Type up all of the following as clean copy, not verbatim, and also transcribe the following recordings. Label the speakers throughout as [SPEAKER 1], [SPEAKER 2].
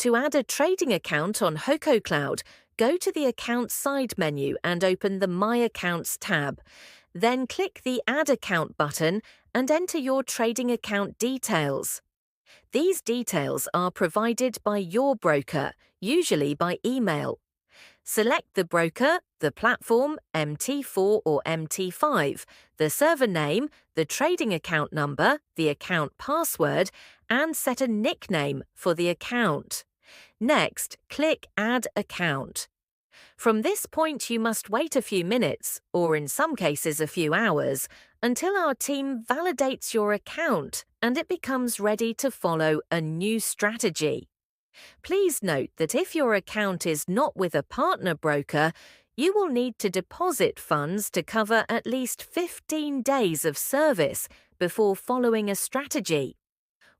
[SPEAKER 1] To add a trading account on HokoCloud, go to the Account side menu and open the My Accounts tab. Then click the Add Account button and enter your trading account details. These details are provided by your broker, usually by email. Select the broker, the platform, MT4 or MT5, the server name, the trading account number, the account password, and set a nickname for the account. Next, click Add Account. From this point, you must wait a few minutes, or in some cases a few hours, until our team validates your account and it becomes ready to follow a new strategy. Please note that if your account is not with a partner broker, you will need to deposit funds to cover at least 15 days of service before following a strategy.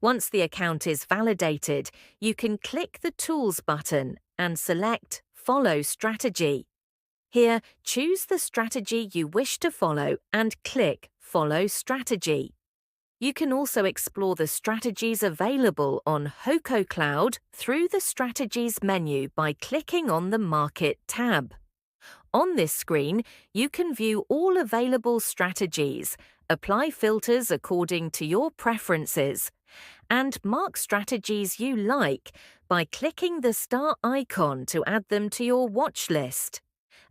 [SPEAKER 1] Once the account is validated, you can click the Tools button and select Follow Strategy. Here, choose the strategy you wish to follow and click Follow Strategy. You can also explore the strategies available on HokoCloud through the Strategies menu by clicking on the Market tab. On this screen, you can view all available strategies, apply filters according to your preferences, and mark strategies you like by clicking the star icon to add them to your watch list.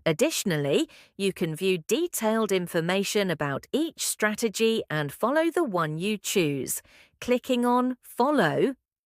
[SPEAKER 1] Additionally, you can view detailed information about each strategy and follow the one you choose, clicking on Follow